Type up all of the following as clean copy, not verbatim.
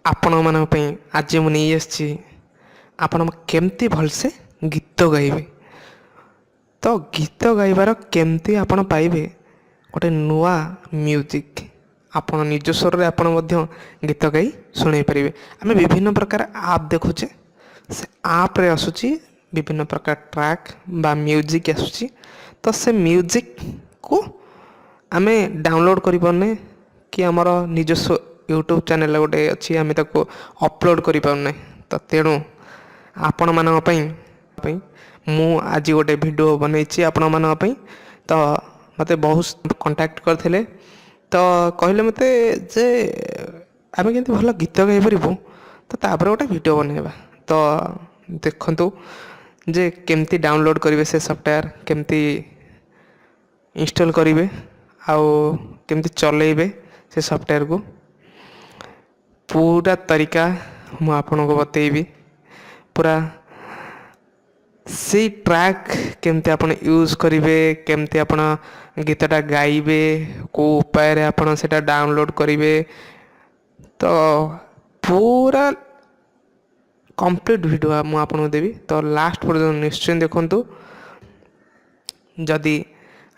आपण ମାନଙ୍କ ପାଇଁ ଆଜି ମୁଁ ନେଇ ଆସିଛି ଆପଣ କେମିତି ଭଲସେ ଗୀତ ଗାଇବେ। ତ ଗୀତ ଗାଇବାର କେମିତି ଆପଣ ପାଇବେ ଗୋଟେ ନୂଆ ମ୍ୟୁଜିକ୍ ଆପଣ ନିଜ ସ୍ୱରରେ ଆପଣ ମଧ୍ୟ ଗୀତ ଗାଇ ଶୁଣାଇ ପାରିବେ। ଆମେ ବିଭିନ୍ନ ପ୍ରକାର ଆପ୍ ଦେଖୁଛେ, ସେ ଆପ୍ରେ ଆସୁଛି ବିଭିନ୍ନ ପ୍ରକାର ଟ୍ରାକ୍ ବା ମ୍ୟୁଜିକ୍ ଆସୁଛି। ତ ସେ ମ୍ୟୁଜିକ୍କୁ ଆମେ ଡାଉନଲୋଡ଼୍ କରିପାରୁନେ କି ଆମର ନିଜସ୍ୱ ୟୁଟ୍ୟୁବ୍ ଚ୍ୟାନେଲ୍ ଗୋଟେ ଅଛି ଆମେ ତାକୁ ଅପଲୋଡ଼୍ କରିପାରୁନେ। ତ ତେଣୁ ଆପଣମାନଙ୍କ ପାଇଁ ମୁଁ ଆଜି ଗୋଟେ ଭିଡ଼ିଓ ବନେଇଛି ଆପଣମାନଙ୍କ ପାଇଁ। ତ ମୋତେ ବହୁତ କଣ୍ଟାକ୍ଟ କରିଥିଲେ, ତ କହିଲେ ମୋତେ ଯେ ଆମେ କେମିତି ଭଲ ଗୀତ ଗାଇପାରିବୁ, ତ ତାପରେ ଗୋଟେ ଭିଡ଼ିଓ ବନେଇବା। ତ ଦେଖନ୍ତୁ ଯେ କେମିତି ଡାଉନଲୋଡ଼୍ କରିବେ ସେ ସଫ୍ଟୱେୟାର୍, କେମିତି ଇନଷ୍ଟଲ୍ କରିବେ ଆଉ କେମିତି ଚଲେଇବେ ସେ ସଫ୍ଟୱେୟାର୍କୁ, ପୁରା ତରିକା ମୁଁ ଆପଣଙ୍କୁ ବତେଇବି। ପୁରା ସେଇ ଟ୍ରାକ୍ କେମିତି ଆପଣ ୟୁଜ୍ କରିବେ, କେମିତି ଆପଣ ଗୀତଟା ଗାଇବେ, କେଉଁ ଉପାୟରେ ଆପଣ ସେଇଟା ଡାଉନଲୋଡ଼୍ କରିବେ। ତ ପୁରା କମ୍ପ୍ଲିଟ୍ ଭିଡ଼ିଓ ମୁଁ ଆପଣଙ୍କୁ ଦେବି। ତ ଲାଷ୍ଟ ପର୍ଯ୍ୟନ୍ତ ନିଶ୍ଚୟ ଦେଖନ୍ତୁ। ଯଦି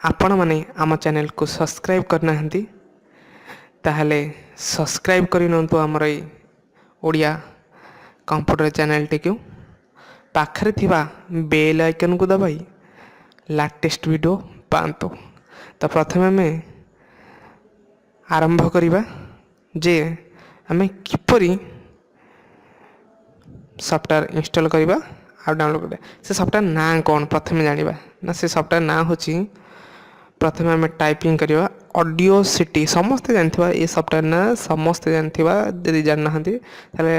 ଆପଣମାନେ ଆମ ଚ୍ୟାନେଲକୁ ସବସ୍କ୍ରାଇବ୍ କରିନାହାନ୍ତି ତାହେଲେ ସବସ୍କ୍ରାଇବ୍ କରିନିଅନ୍ତୁ ଆମର ଏଇ ଓଡ଼ିଆ କମ୍ପ୍ୟୁଟର ଚ୍ୟାନେଲଟିକୁ। ପାଖରେ ଥିବା ବେଲ୍ ଆଇକନ୍କୁ ଦବାଇ ଲାଟେଷ୍ଟ ଭିଡ଼ିଓ ପାଆନ୍ତୁ। ତ ପ୍ରଥମେ ଆମେ ଆରମ୍ଭ କରିବା ଯେ ଆମେ କିପରି ସଫ୍ଟୱେୟାର୍ ଇନଷ୍ଟଲ୍ କରିବା ଆଉ ଡାଉନଲୋଡ଼୍ କରିବା। ସେ ସଫ୍ଟୱେୟାର୍ ନାଁ କ'ଣ ପ୍ରଥମେ ଜାଣିବା ନା, ସେ ସଫ୍ଟୱେୟାର୍ ନାଁ ହେଉଛି, ପ୍ରଥମେ ଆମେ ଟାଇପିଂ କରିବା ଅଡ଼ିଓସିଟି। ସମସ୍ତେ ଜାଣିଥିବା ଏ ସଫ୍ଟୱେୟାର୍ ନାଁ, ସମସ୍ତେ ଜାଣିଥିବା। ଯଦି ଜାଣିନାହାନ୍ତି ତାହେଲେ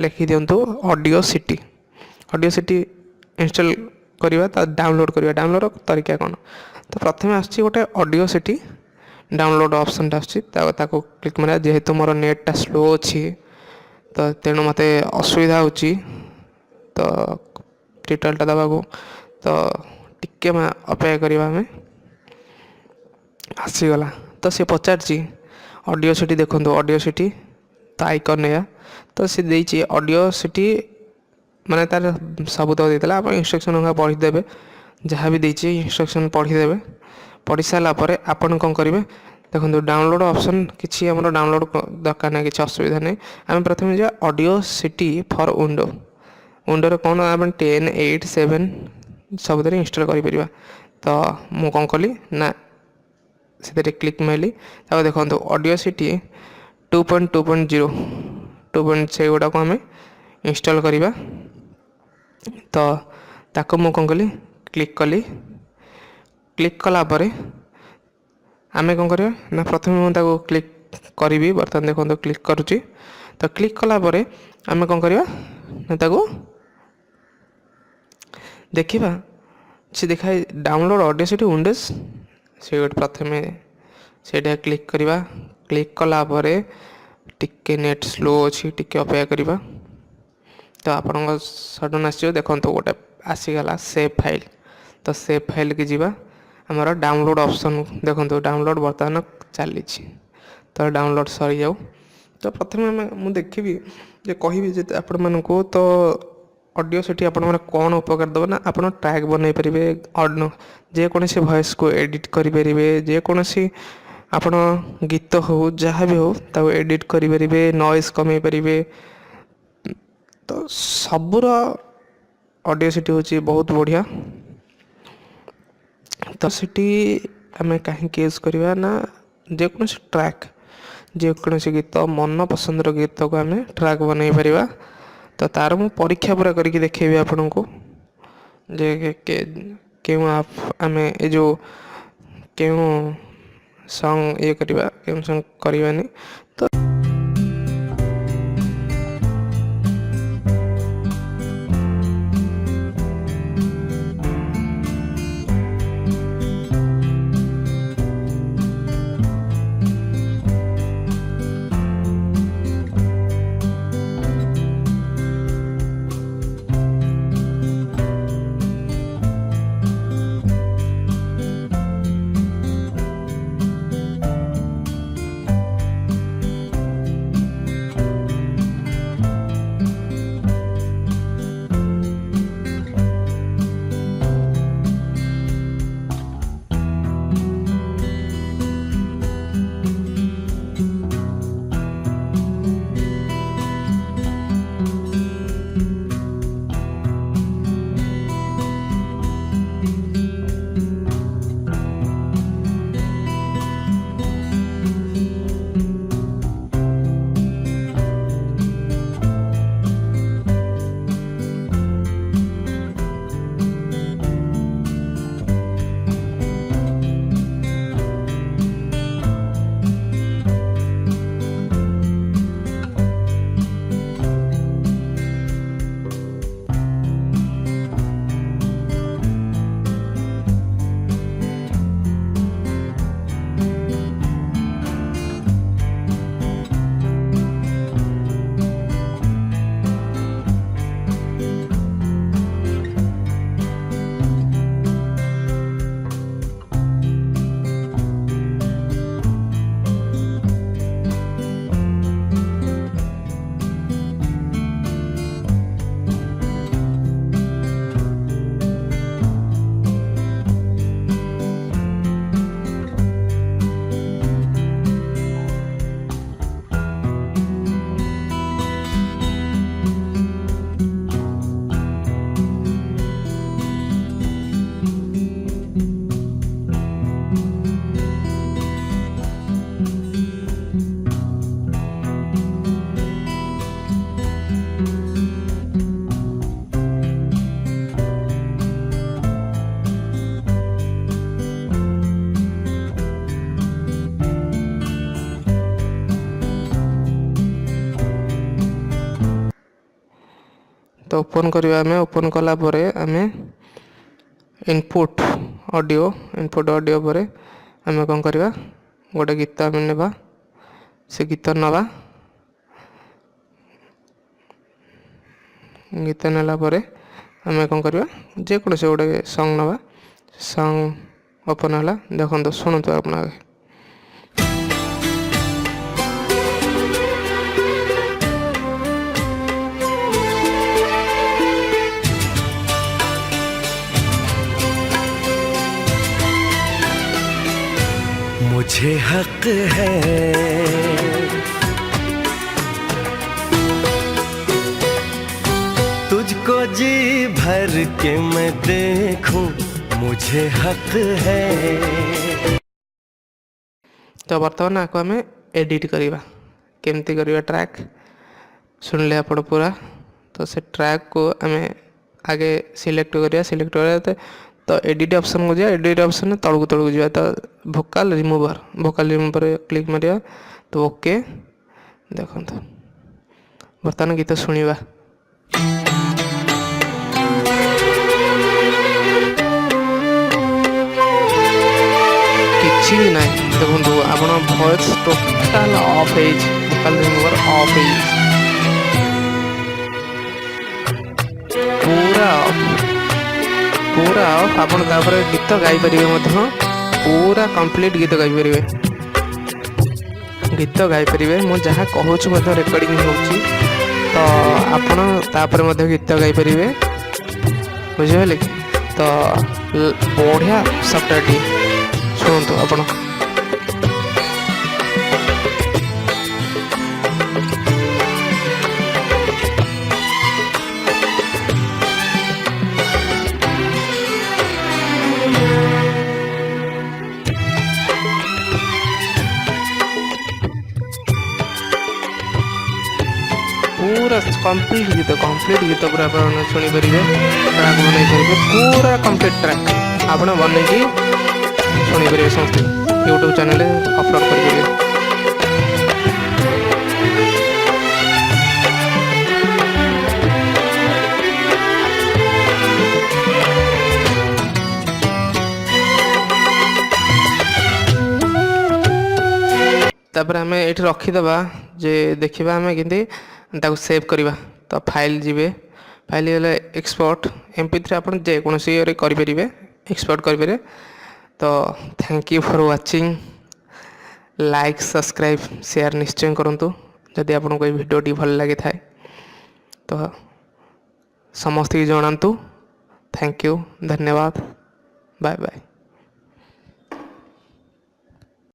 ଲେଖିଦିଅନ୍ତୁ ଅଡ଼ିଓସିଟି। ଅଡ଼ିଓସିଟି ଇନଷ୍ଟଲ୍ କରିବା, ତା ଡାଉନଲୋଡ଼୍ କରିବା। ଡାଉନଲୋଡ଼୍ ତରିକା କ'ଣ, ତ ପ୍ରଥମେ ଆସୁଛି ଗୋଟେ ଅଡ଼ିଓସିଟି ଡାଉନଲୋଡ଼୍ ଅପସନ୍ଟା ଆସୁଛି, ତାକୁ କ୍ଲିକ୍ ମାରିବା। ଯେହେତୁ ମୋର ନେଟ୍ଟା ସ୍ଲୋ ଅଛି ତ ତେଣୁ ମୋତେ ଅସୁବିଧା ହେଉଛି ତ ଟ୍ୟୁଟୋରିଆଲ୍ଟା ଦେବାକୁ। ତ ଟିକେ ଅପେକ୍ଷା କରିବା ଆମେ। ଆସିଗଲା। ତ ସେ ପଚାରିଛି ଅଡ଼ିଓସିଟି, ଦେଖନ୍ତୁ ଅଡ଼ିଓସିଟି ତ ଆଇକନ୍ ଏଇଆ। ତ ସେ ଦେଇଛି ଅଡ଼ିଓସିଟି ମାନେ ତାର ସବୁ ତ ଦେଇଥିଲା, ଆପଣ ଇନଷ୍ଟ୍ରକ୍ସନ୍ ପଢ଼ିଦେବେ। ଯାହା ବି ଦେଇଛି ଇନଷ୍ଟ୍ରକ୍ସନ୍ ପଢ଼ିଦେବେ। ପଢ଼ି ସାରିଲା ପରେ ଆପଣ କ'ଣ କରିବେ, ଦେଖନ୍ତୁ ଡାଉନଲୋଡ଼୍ ଅପସନ୍ କିଛି ଆମର ଡାଉନଲୋଡ଼୍ ଦରକାର ନାହିଁ, କିଛି ଅସୁବିଧା ନାହିଁ। ଆମେ ପ୍ରଥମେ ଯିବା ଅଡ଼ିଓସିଟି ଫର୍ ୱିଣ୍ଡୋ। ୱିଣ୍ଡୋରେ କ'ଣ ଆମେ 10, 8, 7 ସବୁଥିରେ ଇନଷ୍ଟଲ୍ କରିପାରିବା। ତ ମୁଁ କ'ଣ କଲି ନା ସେଥିରେ କ୍ଲିକ୍ ମାରିଲି। ତାପରେ ଦେଖନ୍ତୁ ଅଡ଼ିଓସିଟି 2.2.0 ସେଗୁଡ଼ାକୁ ଆମେ ଇନଷ୍ଟଲ୍ କରିବା। ତ ତାକୁ ମୁଁ କ'ଣ କଲି, କ୍ଲିକ୍ କଲି। କ୍ଲିକ୍ କଲା ପରେ ଆମେ କ'ଣ କରିବା ନା, ପ୍ରଥମେ ମୁଁ ତାକୁ କ୍ଲିକ୍ କରିବି। ବର୍ତ୍ତମାନ ଦେଖନ୍ତୁ କ୍ଲିକ୍ କରୁଛି। ତ କ୍ଲିକ୍ କଲା ପରେ ଆମେ କ'ଣ କରିବା ନା, ତାକୁ ଦେଖିବା। ସେ ଦେଖାଏ ଡାଉନଲୋଡ଼୍ ଅଡ଼ିଓସିଟି ୱିଣ୍ଡୋଜ୍, ସେ ଗୋଟେ ପ୍ରଥମେ ସେଇଟା କ୍ଲିକ୍ କରିବା। କ୍ଲିକ୍ କଲା ପରେ ଟିକେ ନେଟ୍ ସ୍ଲୋ ଅଛି, ଟିକେ ଅପେକ୍ଷା କରିବା। ତ ଆପଣଙ୍କ ସଡନ୍ ଆସିଯିବ। ଦେଖନ୍ତୁ ଗୋଟେ ଆସିଗଲା ସେଭ୍ ଫାଇଲ୍। ତ ସେଭ୍ ଫାଇଲ୍କି ଯିବା। ଆମର ଡାଉନଲୋଡ଼୍ ଅପସନ୍ ଦେଖନ୍ତୁ, ଡାଉନଲୋଡ଼୍ ବର୍ତ୍ତମାନ ଚାଲିଛି। ତ ଡାଉନଲୋଡ଼୍ ସରିଯାଉ। ତ ପ୍ରଥମେ ମୁଁ ଦେଖିବି ଯେ କହିବି ଯେ ଆପଣମାନଙ୍କୁ, ତ ଅଡ଼ିଓସିଟି ଆପଣଙ୍କର କ'ଣ ଉପକାର ଦେବ ନା, ଆପଣ ଟ୍ରାକ୍ ବନେଇ ପାରିବେ, ଯେକୌଣସି ଭଏସ୍କୁ ଏଡ଼ିଟ୍ କରିପାରିବେ। ଯେକୌଣସି ଆପଣ ଗୀତ ହେଉ ଯାହା ବି ହେଉ ତାକୁ ଏଡ଼ିଟ୍ କରିପାରିବେ, ନଏଜ୍ କମେଇ ପାରିବେ। ତ ସବୁର ଅଡ଼ିଓସିଟି ହେଉଛି ବହୁତ ବଢ଼ିଆ। ତ ସେଠି ଆମେ କାହିଁକି ୟୁଜ୍ କରିବା ନା, ଯେକୌଣସି ଟ୍ରାକ୍, ଯେକୌଣସି ଗୀତ, ମନ ପସନ୍ଦର ଗୀତକୁ ଆମେ ଟ୍ରାକ୍ ବନେଇ ପାରିବା। ତ ତା'ର ମୁଁ ପରୀକ୍ଷା ପୁରା କରିକି ଦେଖେଇବି ଆପଣଙ୍କୁ ଯେ କେଉଁ ଆପ୍ ଆମେ ଏ ଯେଉଁ କେଉଁ ସଙ୍ଗ୍ ଇଏ କରିବା, କେଉଁ ସଙ୍ଗ୍ କରିବାନି। ତ ओपन करवा आम ओपन कला आम इनपुट ऑडियो पर आम कौन करवा गोटे गीत आम नेबा से गीत नवा गीत नेला आम कौन करवा जेकोसी गोटे सॉन्ग नवा सॉन्ग ओपन है देखो शुणु आप मुझे हक है तुझको जी भर के मैं देखूं, मुझे हक है। तो बर्तमान आपको आम एडिट करवा केमती करवा ट्रैक सुनले आप पूरा। तो से ट्रैक को आम आगे सिलेक्ट करा तो एडिट ऑप्शन को जाए एडिट ऑप्शन तलू तलू जाए तो भोकाल रिमूवर क्लिक मारिया तो ओके देखो बर्तमान गीत शुणा किसी भी ना देखो आप voice total of Bhokaal remover of पूरा पूरा ऑफ आप गीत गाईपर पूरा कंप्लीट गीत गाईपर मुझे जहाँ कहूँ रेकर्डिंग हो तो आपड़ गीत गाईपर बुझे कि तो बढ़िया सफ्टवेयर शुणु आपण पूरा कंप्लीट गीत पूरा आप शुणी पारे ट्रैक बनई पारे पूरा कंप्लीट ट्रैक आप बनई शुणी पारे समस्त यूट्यूब चैनल अपलोड कर तापर आम ये रखीदबा जे देखा आम कि सेव करवा तो फाइल जीवे फाइल गले एक्सपोर्ट MP3 आप जेकोसी करेंगे एक्सपोर्ट करेंगे। तो thank you for watching like subscribe share निश्चय करूँ जदि आपको ये भिडियोटी भल लगी था तो समस्त जनातु। थैंक यू धन्यवाद बाय बाय।